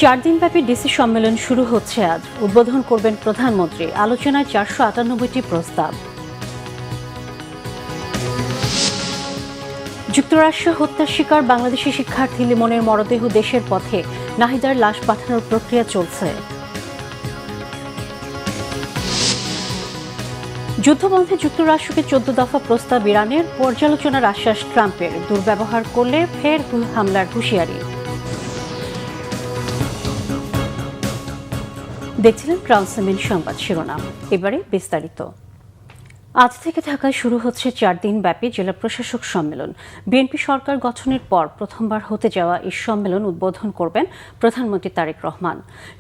4 দিনব্যাপী ডিসি সম্মেলন শুরু হচ্ছে আজ। উদ্বোধন করবেন প্রধানমন্ত্রী। আলোচনায় 498টি প্রস্তাব। যুক্তরাষ্ট্রে হত্যার শিকার বাংলাদেশি শিক্ষার্থী লিমনের মরদেহ দেশের পথে, নাহিদার লাশ পাঠানোর প্রক্রিয়া চলছে। যুদ্ধবন্ধে যুক্তরাষ্ট্রকে 14 দফা প্রস্তাব ইরানের, পর্যালোচনার আশ্বাস ট্রাম্পের। দুর্ব্যবহার করলে ফের হামলার হুঁশিয়ারি। দেখছিলেন ক্রাউন সিমেন্ট সংবাদ শিরোনাম, এবারে বিস্তারিত। আজ থেকে ঢাকায় শুরু হচ্ছে 4 দিন ব্যাপী জেলা প্রশাসক সম্মেলন। বিএনপি সরকার গঠনের পর প্রথমবার হতে যাওয়া এই সম্মেলন উদ্বোধন করবেন প্রধানমন্ত্রী তারেক রহমান।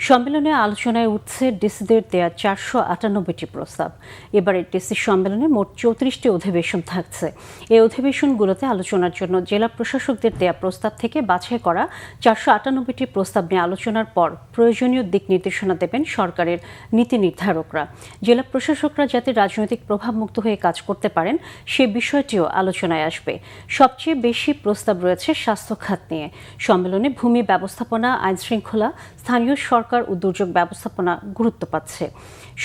সম্মেলনে আলোচনায় উঠছে ডিসিদের দেয়া 498টি প্রস্তাব। এবারের ডিসি সম্মেলনে মোট 34টি অধিবেশন থাকছে। এই অধিবেশনগুলোতে আলোচনার জন্য জেলা প্রশাসকদের দেয়া প্রস্তাব থেকে বাছাই করা 498টি প্রস্তাব নিয়ে আলোচনার পর প্রয়োজনীয় দিক নির্দেশনা দেবেন সরকারের নীতি নির্ধারকরা। জেলা প্রশাসকরা যাতে রাজনৈতিক প্রভাব মুক্ত হয়ে কাজ করতে পারেন সে বিষয়টিও আলোচনায় আসবে। সবচেয়ে বেশি প্রস্তাব রয়েছে স্বাস্থ্য খাত নিয়ে। সম্মেলনে ভূমি ব্যবস্থাপনা, আইন শৃঙ্খলা, স্থানীয় সরকার ও দুর্যোগ ব্যবস্থাপনা গুরুত্ব পাচ্ছে।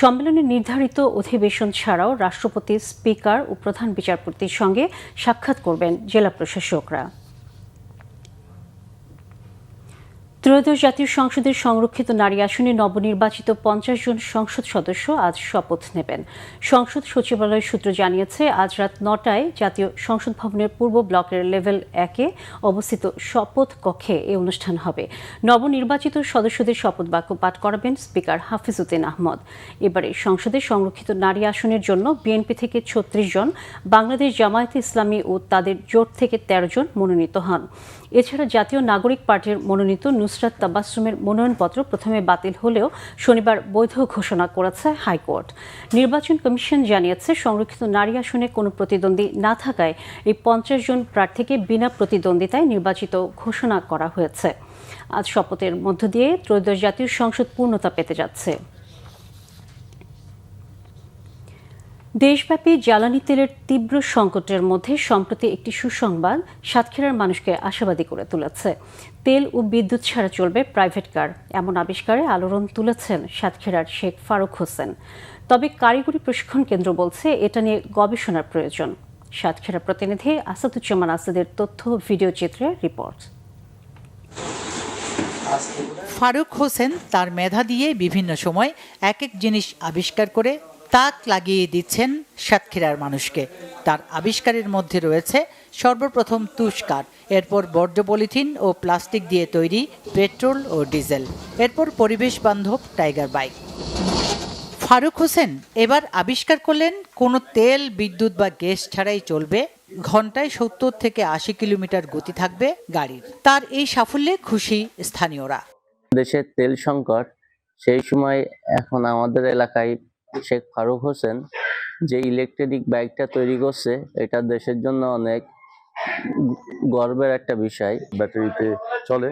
সম্মেলনে নির্ধারিত অধিবেশন ছাড়াও রাষ্ট্রপতি, স্পিকার ও প্রধান বিচারপতির সঙ্গে সাক্ষাৎ করবেন জেলা প্রশাসকরা। ত্রয়োদশ জাতীয় সংসদের সংরক্ষিত নারী আসনে নবনির্বাচিত 50 জন সংসদ সদস্য আজ শপথ নেবেন। সংসদ সচিবালয় সূত্র জানিয়েছে, আজ রাত 9টায় জাতীয় সংসদ ভবনের পূর্ব ব্লকের লেভেল 1-এ অবস্থিত শপথ কক্ষে এই অনুষ্ঠান হবে। নবনির্বাচিত সদস্যদের শপথ বাক্য পাঠ করাবেন স্পিকার হাফিজউদ্দিন আহমদ। এবারে সংসদে সংরক্ষিত নারী আসনের জন্য বিএনপি থেকে 36 জন, বাংলাদেশ জামায়াতে ইসলামী ও তাদের জোট থেকে 13 জন মনোনীত হন। এছাড়া জাতীয় নাগরিক পার্টির মনোনীত নুসরাত তাবাসসুমের মনোনয়নপত্র প্রথমে বাতিল হলেও শনিবার বৈধ ঘোষণা করেছে হাইকোর্ট। নির্বাচন কমিশন জানিয়েছে, সংরক্ষিত নারী আসনে কোনো প্রতিদ্বন্দ্বী না থাকায় এই 50 জন প্রার্থীকে বিনা প্রতিদ্বন্দ্বিতায় নির্বাচিত ঘোষণা করা হয়েছে। আজ শপথের মধ্য দিয়ে ত্রয়োদশ জাতীয় সংসদ পূর্ণতা পেতে যাচ্ছে। দেশব্যাপী জ্বালানি তেলের তীব্র সংকটের মধ্যে সম্প্রতি একটি সুসংবাদ সাতক্ষীরার মানুষকে আশাবাদী করে তুলেছে। তেল ও বিদ্যুৎ ছাড়া চলবে প্রাইভেট কার, এমন আবিষ্কারে আলোড়ন তুলেছেন সাতক্ষীরার শেখ ফারুক হোসেন। তবে কারিগরি প্রশিক্ষণ কেন্দ্র বলছে এটা নিয়ে গবেষণার প্রয়োজন। সাতক্ষীরা প্রতিনিধি আসাদুজ্জামান আসাদের তথ্য ভিডিও চিত্রে রিপোর্ট। ফারুক হোসেন তার মেধা দিয়ে বিভিন্ন সময় এক এক জিনিস আবিষ্কার করে তাক লাগিয়ে দিচ্ছেন সাতক্ষীরার মানুষকে। তার আবিষ্কারের মধ্যে রয়েছে সর্বপ্রথম তুষকার, এরপর বর্জ্য পলিথিন ও প্লাস্টিক দিয়ে তৈরি পেট্রোল ও ডিজেল, এরপর পরিবেশ বান্ধব টাইগার বাইক। ফারুক হোসেন এবার আবিষ্কার করলেন কোনো তেল, বিদ্যুৎ বা গ্যাস ছাড়াই চলবে, ঘন্টায় 70 থেকে 80 কিলোমিটার গতি থাকবে গাড়ির। তার এই সাফল্যে খুশি স্থানীয়রা। দেশের তেল সংকট, সেই সময় এখন আমাদের এলাকায় শেখ ফারুক হোসেন যে ইলেকট্রিক বাইকটা তৈরি করছে, এটা দেশের জন্য অনেক গর্বের একটা বিষয়। ব্যাটারিতে চলে,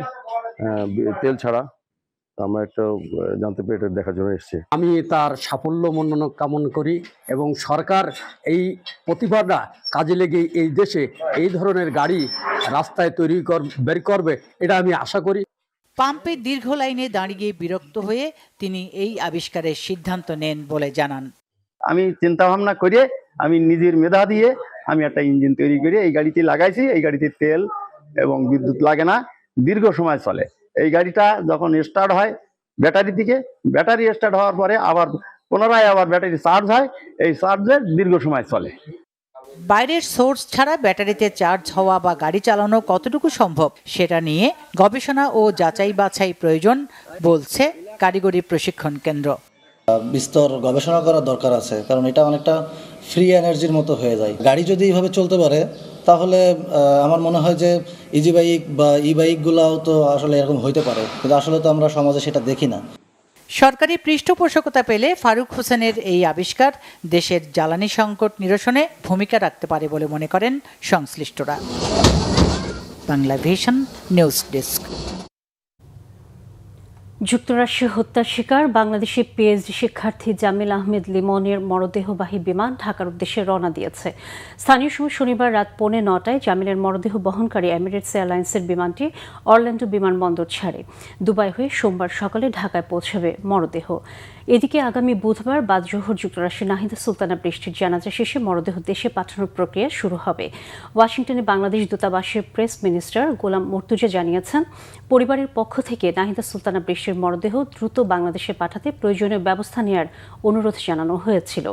তেল ছাড়া। আমরা একটা জানতে পেরে এটা দেখার জন্য এসেছি। আমি তার সাফল্য মনোনয়ন কামনা করি এবং সরকার এই প্রতিভাটা কাজে লেগে এই দেশে এই ধরনের গাড়ি রাস্তায় বের করবে, এটা আমি আশা করি। পাম্পে দীর্ঘ লাইনে দাঁড়িয়ে বিরক্ত হয়ে তিনি এই আবিষ্কারের সিদ্ধান্ত নেন বলে জানান। আমি চিন্তা ভাবনা করে আমি নিজের মেধা দিয়ে আমি একটা ইঞ্জিন তৈরি করে এই গাড়িতে লাগাইছি। এই গাড়িতে তেল এবং বিদ্যুৎ লাগে না, দীর্ঘ সময় চলে। এই গাড়িটা যখন স্টার্ট হয় ব্যাটারি থেকে, ব্যাটারি স্টার্ট হওয়ার পরে আবার পুনরায় ব্যাটারি চার্জ হয়, এই চার্জের দীর্ঘ সময় চলে। বাইরের সোর্স ছাড়া ব্যাটারিতে চার্জ হওয়া বা গাড়ি চালানো কতটুকু সম্ভব সেটা নিয়ে গবেষণা ও যাচাই বাছাই প্রয়োজন বলছে কারিগরি প্রশিক্ষণ কেন্দ্র। বিস্তর গবেষণা করার দরকার আছে, কারণ এটা অনেকটা ফ্রি এনার্জির মতো হয়ে যায়। গাড়ি যদি এইভাবে চলতে পারে তাহলে আমার মনে হয় যে ইজি বাইক বা ই বাইকগুলাও তো আসলে এরকম হইতে পারে, কিন্তু আসলে তো আমরা সমাজে সেটা দেখি না। সরকারি পৃষ্ঠপোষকতা পেলে ফারুক হোসেনের এই আবিষ্কার দেশের জ্বালানি সংকট নিরসনে ভূমিকা রাখতে পারে বলে মনে করেন সংশ্লিষ্টরা। Bangla vision news desk. যুক্তরাষ্ট্রে হত্যার শিকার বাংলাদেশি পিএইচডি শিক্ষার্থী জামিল আহমেদ লিমনের মরদেহবাহী বিমান ঢাকার উদ্দেশ্যে রওনা দিয়েছে। স্থানীয় সময় শনিবার রাত 9:45 জামিলের মরদেহ বহনকারী এমিরেটস এয়ারলাইন্সের বিমানটি অরল্যান্ডো বিমানবন্দর ছাড়ে। দুবাই হয়ে সোমবার সকালে ঢাকায় পৌঁছাবে মরদেহ। এদিকে আগামী বুধবার বাদ জোহর যুক্তরাষ্ট্রের নাহিদা সুলতানা বৃষ্টির জানাজা শেষে মরদেহ দেশে পাঠানোর প্রক্রিয়া শুরু হবে। ওয়াশিংটনে বাংলাদেশ দূতাবাসের প্রেস মিনিস্টার গোলাম মর্তুজা জানিয়েছেন, পরিবারের পক্ষ থেকে নাহিদা সুলতানা বৃষ্টির মরদেহ দ্রুত বাংলাদেশে পাঠাতে প্রয়োজনীয় ব্যবস্থা নেওয়ার অনুরোধ জানানো হয়েছিল।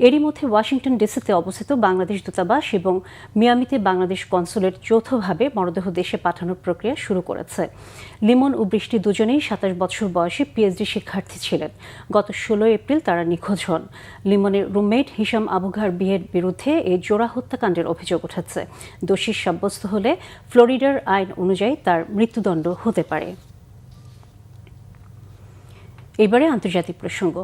এরই মধ্যে ওয়াশিংটন ডিসিতে অবস্থিত বাংলাদেশ দূতাবাস এবং মিয়ামিতে বাংলাদেশ কনসুলেট যৌথভাবে মরদেহ দেশে পাঠানোর প্রক্রিয়া শুরু করেছে। লিমন ও বৃষ্টি দুজনেই 27 বছর বয়সী পিএইচডি শিক্ষার্থী ছিলেন। গত 16 এপ্রিল তারা নিখোঁজ হন। লিমনের রুমমেট হিশাম আবুঘার বিয়ের বিরুদ্ধে এই জোড়া হত্যাকাণ্ডের অভিযোগ উঠেছে। দোষী সাব্যস্ত হলে ফ্লোরিডার আইন অনুযায়ী তার মৃত্যুদণ্ড হতে পারে। এবারে আন্তর্জাতিক প্রসঙ্গ।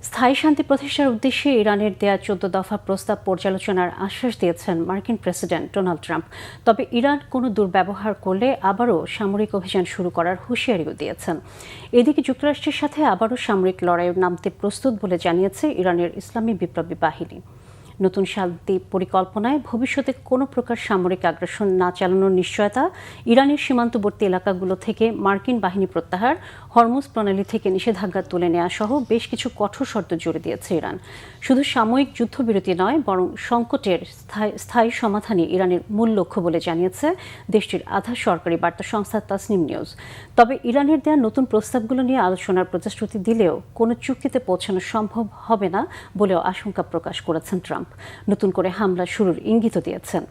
স্থায়ী শান্তি প্রতিষ্ঠার উদ্দেশ্যে ইরানের দেয়া 14 দফা প্রস্তাব পর্যালোচনার আশ্বাস দিয়েছেন মার্কিন প্রেসিডেন্ট ডোনাল্ড ট্রাম্প। তবে ইরান কোনো দুর্ব্যবহার করলে আবারও সামরিক অভিযান শুরু করার হুঁশিয়ারিও দিয়েছেন। এদিকে যুক্তরাষ্ট্রের সাথে আবারও সামরিক লড়াইয়ে নামতে প্রস্তুত বলে জানিয়েছে ইরানের ইসলামী বিপ্লবী বাহিনী। নতুন শান্তি পরিকল্পনায় ভবিষ্যতে কোনো প্রকার সামরিক আগ্রাসন না চালানোর নিশ্চয়তা, ইরানের সীমান্তবর্তী এলাকাগুলো থেকে মার্কিন বাহিনী প্রত্যাহার, হরমুজ প্রণালী থেকে নিষেধাজ্ঞা তুলে নেওয়া সহ বেশ কিছু কঠোর শর্ত জুড়ে দিয়েছে ইরান। শুধু সাময়িক যুদ্ধবিরতি নয়, বরং সংকটের স্থায়ী সমাধানই ইরানের মূল লক্ষ্য বলে জানিয়েছে দেশটির আধা সরকারি বার্তা সংস্থা তাসনিম নিউজ। তবে ইরানের দেয়া নতুন প্রস্তাবগুলো নিয়ে আলোচনার প্রতিশ্রুতি দিলেও কোনো চুক্তিতে পৌঁছানো সম্ভব হবে না বলেও আশঙ্কা প্রকাশ করেছেন ট্রাম্প। নতুন করে হামলা শুরুর ইঙ্গিত দিয়েছেন।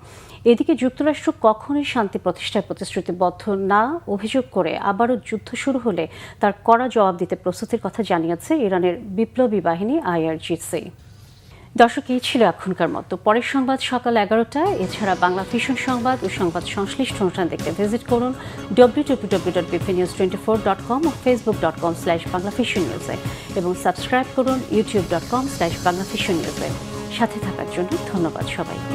এদিকে যুক্তরাষ্ট্র কখনোই শান্তি প্রতিষ্ঠায় প্রতিশ্রুতিবদ্ধ না অভিযোগ করে আবারও যুদ্ধ শুরু হলে তার কড়া জবাব দিতে প্রস্তুতির কথা জানিয়েছে ইরানের বিপ্লবী বাহিনী IRGC। দর্শক, এই ছিল এখনকার মতো। পরের সংবাদ সকাল 11টায়। এছাড়া বাংলা ভিশন সংবাদ ও সংবাদ সংশ্লিষ্ট অনুষ্ঠান দেখতে ভিজিট করুন www.bpnews24.com ও facebook.com/banglavisionnews এবং সাবস্ক্রাইব করুন youtube.com/banglavisionnews। সাথে থাকার জন্য ধন্যবাদ সবাইকে।